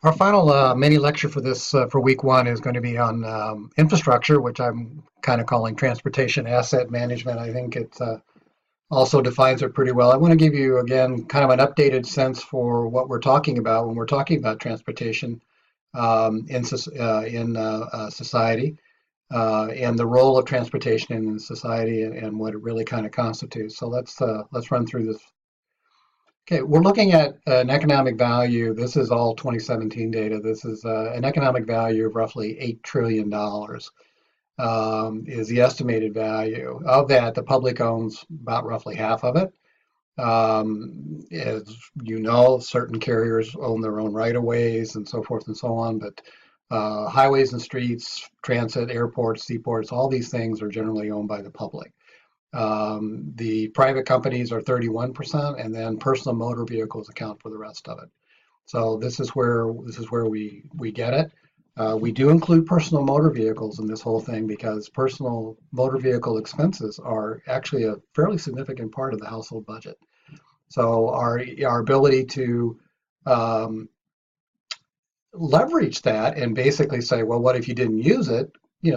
Our final mini lecture for this for week one is going to be on infrastructure, which I'm kind of calling transportation asset management. I think it also defines it pretty well. I want to give you again kind of an updated sense for what we're talking about when we're talking about transportation in society and the role of transportation in society and what it really kind of constitutes. So let's run through this. Okay, we're looking at an economic value. This is all 2017 data. This is an economic value of roughly $8 trillion is the estimated value. Of that, the public owns about roughly half of it. As you know, certain carriers own their own right-of-ways and so forth and so on, but highways and streets, transit, airports, seaports, all these things are generally owned by the public. The private companies are 31%, and then personal motor vehicles account for the rest of it. So this is where we get it. We do include personal motor vehicles in this whole thing because personal motor vehicle expenses are actually a fairly significant part of the household budget. So our ability to um, leverage that and basically say, well, what if you didn't use it?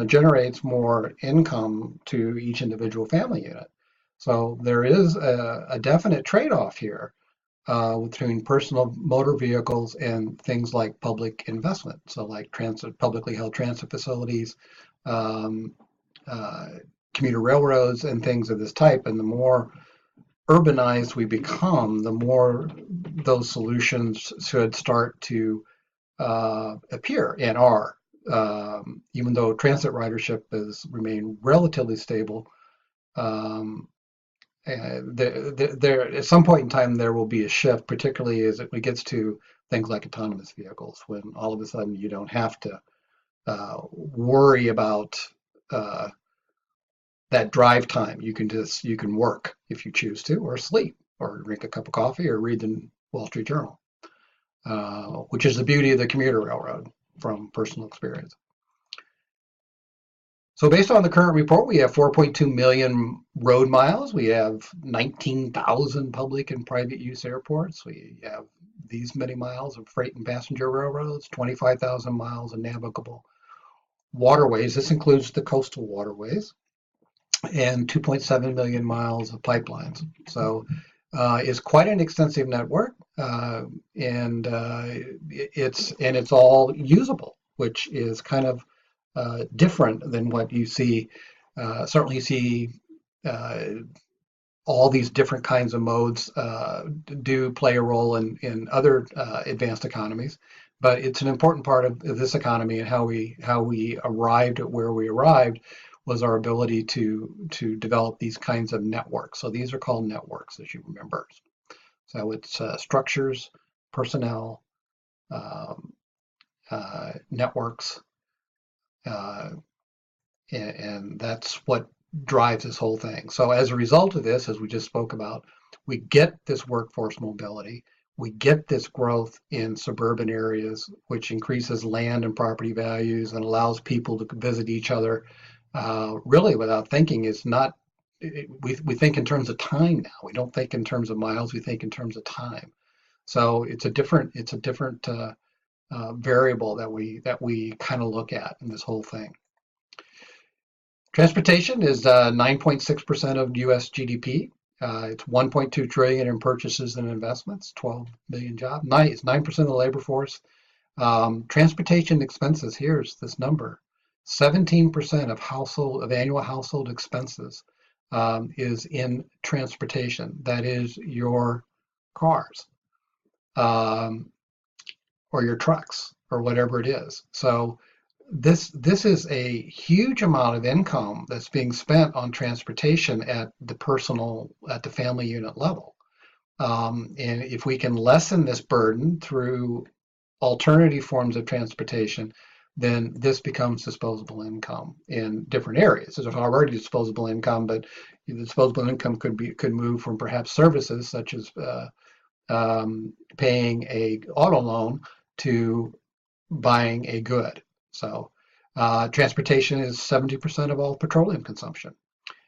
Generates more income to each individual family unit. So there is a definite trade-off here between personal motor vehicles and things like public investment. So like transit, publicly held transit facilities, um, uh, commuter railroads, and things of this type. And the more urbanized we become, the more those solutions should start to appear and are. Even though transit ridership has remained relatively stable, um, there at some point in time there will be a shift, particularly as it gets to things like autonomous vehicles, when all of a sudden you don't have to worry about uh, that drive time. You can work if you choose to, or sleep, or drink a cup of coffee, or read the Wall Street Journal, which is the beauty of the commuter railroad from personal experience. So based on the current report, we have 4.2 million road miles. We have 19,000 public and private use airports. We have these many miles of freight and passenger railroads, 25,000 miles of navigable waterways. This includes the coastal waterways, and 2.7 million miles of pipelines. So it's quite an extensive network, and it's all usable, which is kind of different than what you see. Certainly, you see uh, all these different kinds of modes do play a role in other advanced economies, but it's an important part of this economy, and how we arrived at where we arrived was our ability to develop these kinds of networks. So these are called networks, as you remember. So it's structures, personnel, um, networks, uh, and that's what drives this whole thing. So as a result of this, as we just spoke about, we get this workforce mobility. We get this growth in suburban areas, which increases land and property values and allows people to visit each other really without thinking. It's not, we think in terms of time now. We don't think in terms of miles. We think in terms of time. So it's a different variable that we kind of look at in this whole thing. Transportation is 9.6% of U.S. GDP. It's 1.2 trillion in purchases and investments, 12 million jobs. It's 9% of the labor force. Transportation expenses. Here's this number: 17% of annual household expenses is in transportation. That is your cars, um, or your trucks, or whatever it is. So this is a huge amount of income that's being spent on transportation at the family unit level. And if we can lessen this burden through alternative forms of transportation, then this becomes disposable income in different areas. There's already disposable income, but the disposable income could move from perhaps services such as paying a auto loan to buying a good. So transportation is 70% of all petroleum consumption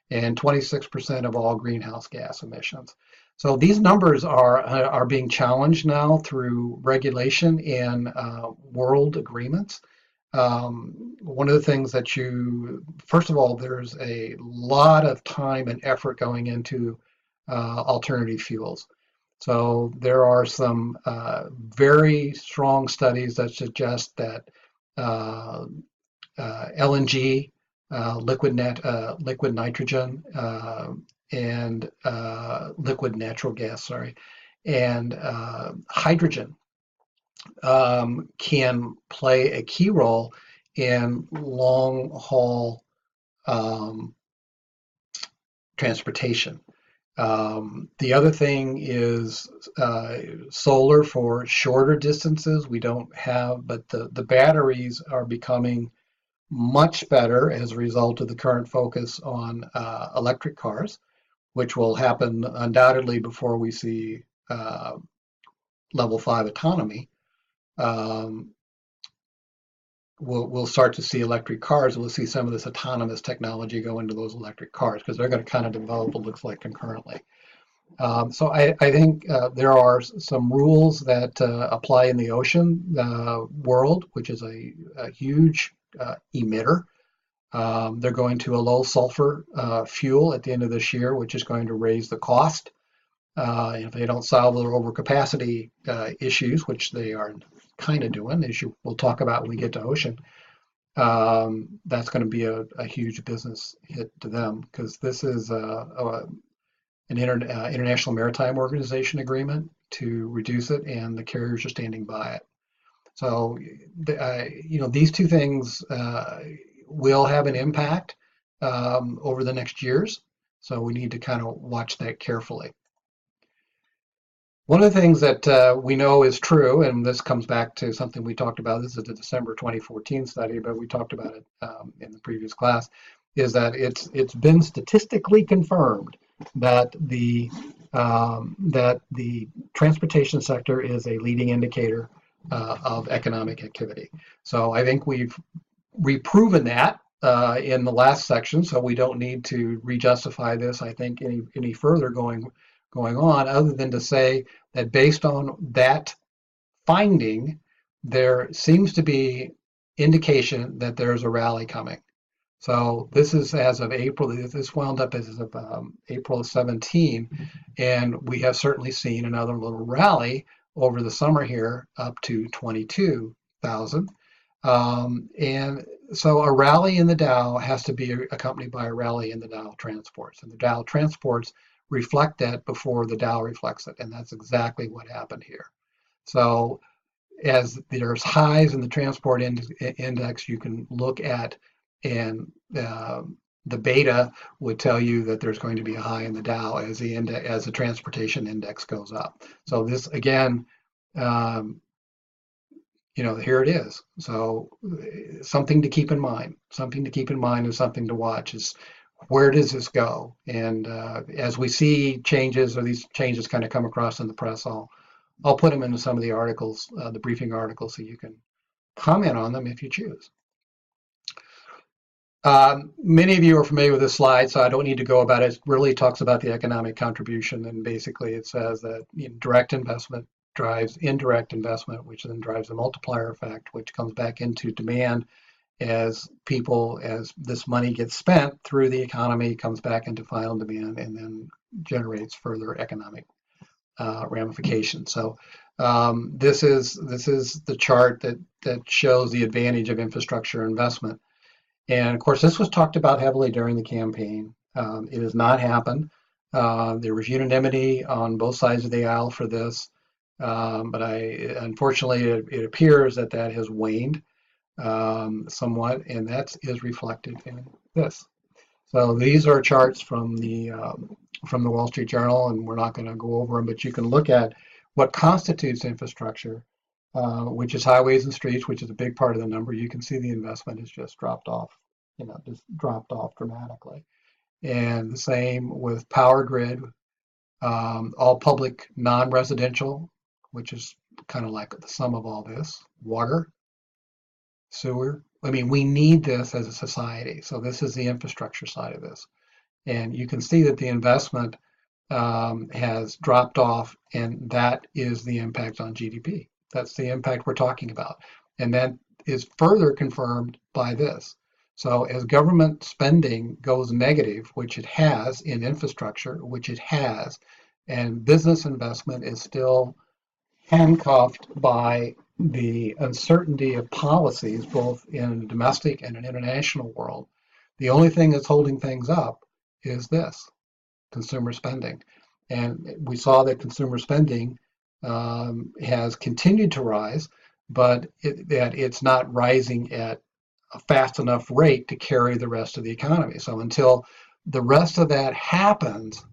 and 26% of all greenhouse gas emissions. So these numbers are being challenged now through regulation and world agreements. One of the things that first of all, there's a lot of time and effort going into alternative fuels. So there are some very strong studies that suggest that uh, LNG, liquid nitrogen, and liquid natural gas, sorry, and hydrogen can play a key role in long haul um, transportation. The other thing is solar for shorter distances. We don't have, but the batteries are becoming much better as a result of the current focus on electric cars, which will happen undoubtedly before we see level 5 autonomy. Um, we'll start to see electric cars. We'll see some of this autonomous technology go into those electric cars because they're going to kind of develop what looks like concurrently. So I think there are some rules that apply in the ocean world, which is a huge emitter. They're going to a low sulfur fuel at the end of this year, which is going to raise the cost. If they don't solve their overcapacity issues, which they are kind of doing, as we'll talk about when we get to ocean, that's going to be a huge business hit to them because this is an International Maritime Organization agreement to reduce it, and the carriers are standing by it. So, these two things will have an impact over the next years. So we need to kind of watch that carefully. One of the things that we know is true, and this comes back to something we talked about, this is the December 2014 study, but we talked about it in the previous class, is that it's been statistically confirmed that the transportation sector is a leading indicator of economic activity. So I think we've proven that in the last section, so we don't need to re-justify this, I think, any further going on, other than to say that based on that finding, there seems to be indication that there's a rally coming. So this is as of April, this wound up as of April 17, and we have certainly seen another little rally over the summer here up to 22,000. And so a rally in the Dow has to be accompanied by a rally in the Dow transports, and the Dow transports reflect that before the Dow reflects it, and that's exactly what happened here. So as there's highs in the transport index, you can look at, and the beta would tell you that there's going to be a high in the Dow as the transportation index goes up. So this again, here it is. So something to keep in mind. Something to keep in mind and something to watch is where does this go? And as we see changes or these changes kind of come across in the press, I'll put them into some of the articles, the briefing articles, so you can comment on them if you choose. Many of you are familiar with this slide, so I don't need to go about it. It really talks about the economic contribution, and basically it says that direct investment drives indirect investment, which then drives a multiplier effect, which comes back into demand as this money gets spent through the economy, comes back into final demand, and then generates further economic ramifications. So this is the chart that shows the advantage of infrastructure investment. And of course, this was talked about heavily during the campaign. It has not happened. There was unanimity on both sides of the aisle for this, but unfortunately, it appears that has waned somewhat, and that is reflected in this. So these are charts from the Wall Street Journal, and we're not going to go over them, but you can look at what constitutes infrastructure, which is highways and streets, which is a big part of the number. You can see the investment has just dropped off, just dropped off dramatically. And the same with power grid, all public non-residential, which is kind of like the sum of all this, water, sewer. I mean, we need this as a society. So this is the infrastructure side of this. And you can see that the investment has dropped off, and that is the impact on GDP. That's the impact we're talking about. And that is further confirmed by this. So as government spending goes negative, which it has in infrastructure, which it has, and business investment is still handcuffed by the uncertainty of policies, both in the domestic and an international world, the only thing that's holding things up is this consumer spending. And we saw that consumer spending has continued to rise, but that it's not rising at a fast enough rate to carry the rest of the economy. So until the rest of that happens,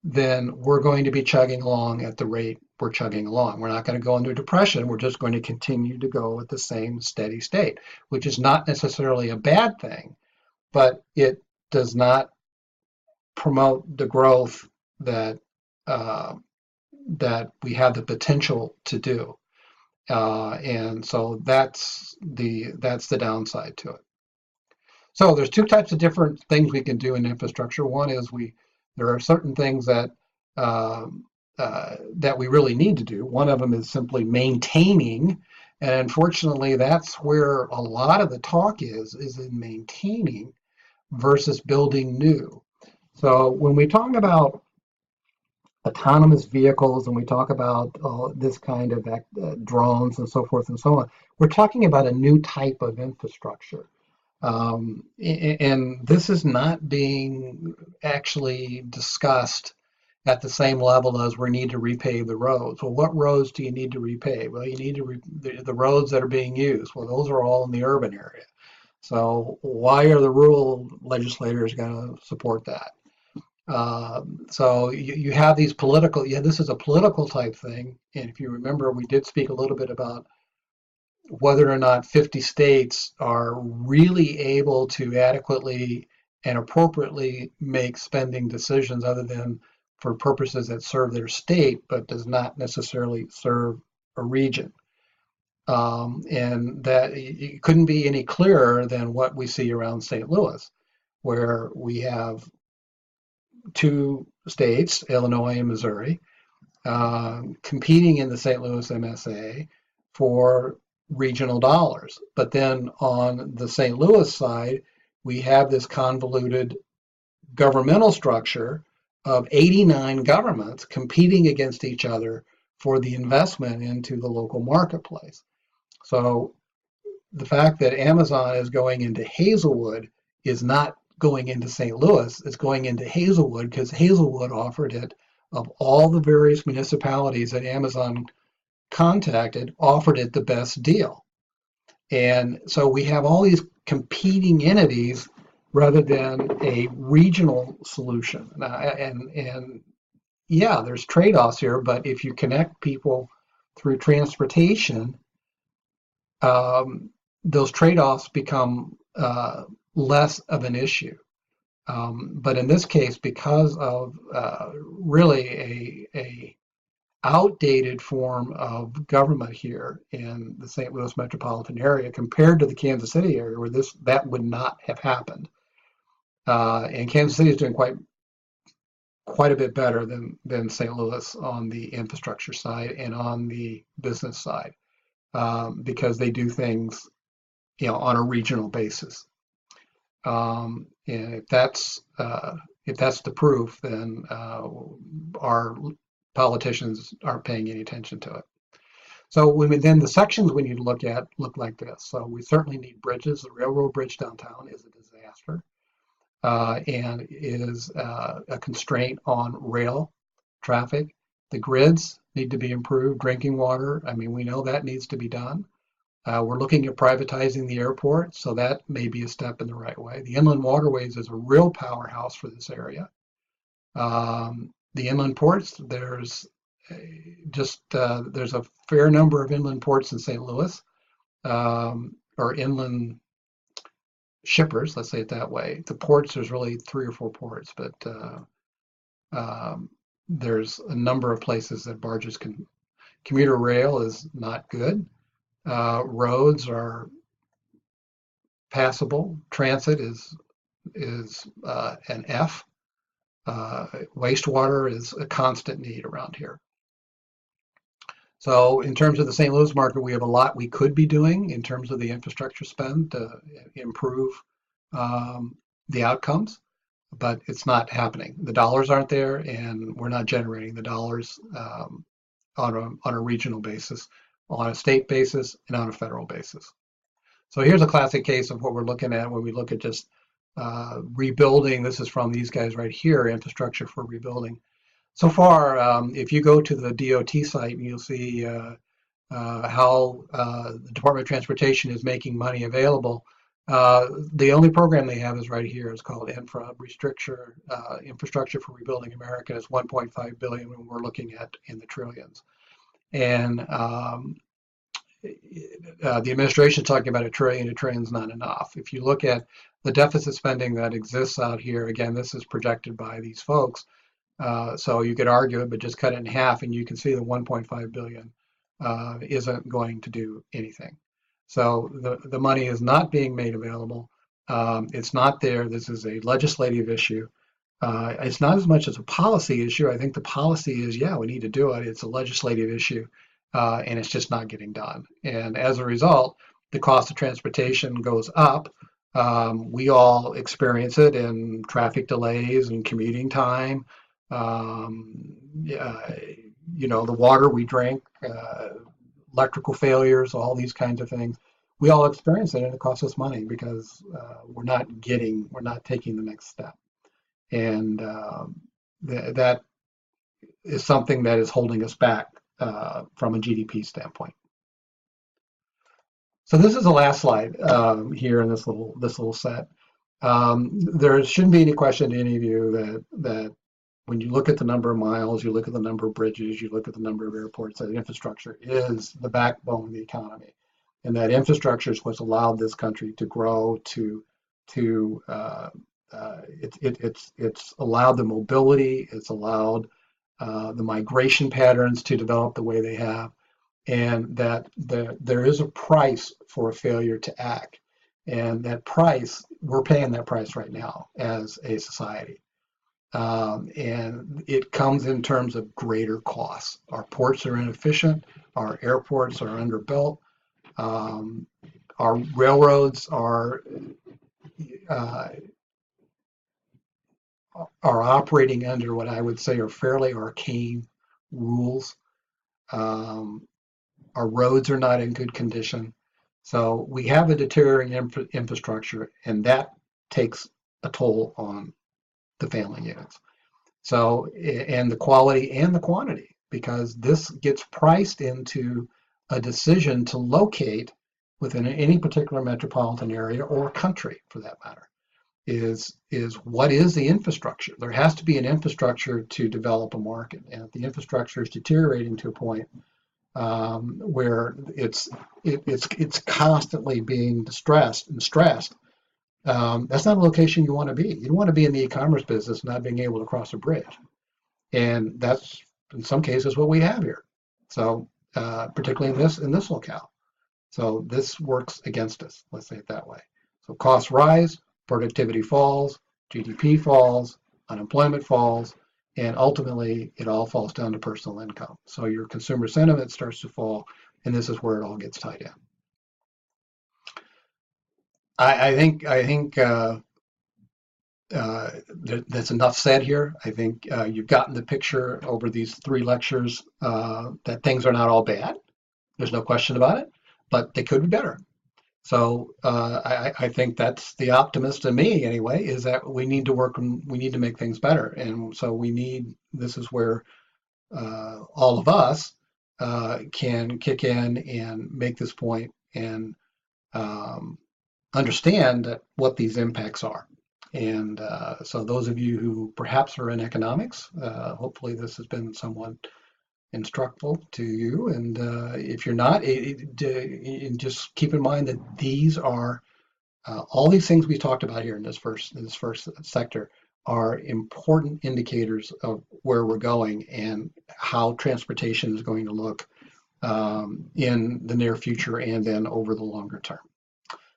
then we're going to be chugging along at the rate we're chugging along. We're not going to go into depression. We're just going to continue to go at the same steady state, which is not necessarily a bad thing, but it does not promote the growth that uh, that we have the potential to do. And so that's the downside to it. So there's two types of different things we can do in infrastructure. One is there are certain things that we really need to do. One of them is simply maintaining, and unfortunately, that's where a lot of the talk is in maintaining versus building new. So when we talk about autonomous vehicles and we talk about this kind of drones and so forth and so on, we're talking about a new type of infrastructure. And this is not being actually discussed at the same level as we need to repave the roads. Well, what roads do you need to repave? Well, you need to the roads that are being used. Well, those are all in the urban area. So why are the rural legislators going to support that? So you have these political, yeah, this is a political type thing. And if you remember, we did speak a little bit about whether or not 50 states are really able to adequately and appropriately make spending decisions other than for purposes that serve their state, but does not necessarily serve a region. And that it couldn't be any clearer than what we see around St. Louis, where we have two states, Illinois and Missouri, competing in the St. Louis MSA for regional dollars. But then on the St. Louis side, we have this convoluted governmental structure of 89 governments competing against each other for the investment into the local marketplace. So the fact that Amazon is going into Hazelwood is not going into St. Louis, it's going into Hazelwood because Hazelwood offered it, of all the various municipalities that Amazon contacted, offered it the best deal. And so we have all these competing entities rather than a regional solution. And yeah, there's trade-offs here, but if you connect people through transportation, those trade-offs become less of an issue. But in this case, because of really a outdated form of government here in the St. Louis metropolitan area compared to the Kansas City area, where that would not have happened. And Kansas City is doing quite a bit better than St. Louis on the infrastructure side and on the business side, because they do things, on a regional basis. And if that's the proof, then our politicians aren't paying any attention to it. So then the sections we need to look at look like this. So we certainly need bridges. The railroad bridge downtown is a disaster, and is a constraint on rail traffic. The grids need to be improved. Drinking water, I mean, we know that needs to be done. We're looking at privatizing the airport, so that may be a step in the right way. The inland waterways is a real powerhouse for this area. The inland ports, there's there's a fair number of inland ports in St. Louis, or inland shippers, let's say it that way. The ports, there's really 3 or 4 ports, but there's a number of places that barges can. Commuter rail is not good. Roads are passable. Transit is an F. Wastewater is a constant need around here. So in terms of the St. Louis market, we have a lot we could be doing in terms of the infrastructure spend to improve um, the outcomes, but it's not happening. The dollars aren't there, and we're not generating the dollars on a regional basis, on a state basis, and on a federal basis. So here's a classic case of what we're looking at when we look at just rebuilding. This is from these guys right here, infrastructure for rebuilding. So far, if you go to the DOT site, you'll see how the Department of Transportation is making money available. The only program they have is right here. It's called Infrastructure for Rebuilding America. It's 1.5 billion, and we're looking at in the trillions. And the administration is talking about a trillion is not enough. If you look at the deficit spending that exists out here, again, this is projected by these folks. So you could argue it, but just cut it in half, and you can see the 1.5 billion isn't going to do anything. So the money is not being made available. It's not there. This is a legislative issue. It's not as much as a policy issue. I think the policy is, yeah, we need to do it. It's a legislative issue, and it's just not getting done. And as a result, the cost of transportation goes up. We all experience it in traffic delays and commuting time. The water we drink, electrical failures, all these kinds of things. We all experience it, and it costs us money because we're not taking the next step. And that is something that is holding us back from a GDP standpoint. So this is the last slide here in this little set. There shouldn't be any question to any of you that when you look at the number of miles, you look at the number of bridges, you look at the number of airports, that infrastructure is the backbone of the economy. And that infrastructure is what's allowed this country to grow, it's allowed the mobility, it's allowed the migration patterns to develop the way they have, and that there is a price for a failure to act. And that price, we're paying that price right now as a society. And it comes in terms of greater costs. Our ports are inefficient, our airports are underbuilt, our railroads are operating under what I would say are fairly arcane rules. Our roads are not in good condition. So we have a deteriorating infrastructure, and that takes a toll on the family units. So, and the quality and the quantity, because this gets priced into a decision to locate within any particular metropolitan area or country, for that matter, is what is the infrastructure? There has to be an infrastructure to develop a market, and if the infrastructure is deteriorating to a point where it's constantly being distressed and stressed, that's not a location you want to be. You don't want to be in the e-commerce business not being able to cross a bridge, and that's in some cases what we have here. So particularly in this locale, so this works against us. Let's say it that way. So costs rise, productivity falls, GDP falls, unemployment falls, and ultimately it all falls down to personal income. So your consumer sentiment starts to fall, and this is where it all gets tied in. I think that's enough said here. I think you've gotten the picture over these 3 lectures that things are not all bad. There's no question about it, but they could be better. So I think that's the optimist in me anyway, is that we need to work and we need to make things better. And so this is where all of us can kick in and make this point and understand what these impacts are. And so those of you who perhaps are in economics, hopefully this has been somewhat instructful to you. And if you're not, just keep in mind that these are all these things we talked about here in this first sector are important indicators of where we're going and how transportation is going to look in the near future and then over the longer term.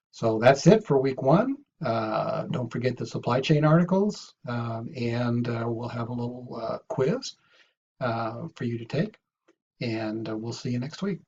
So that's it for week 1. Don't forget the supply chain articles, and we'll have a little quiz for you to take. And we'll see you next week.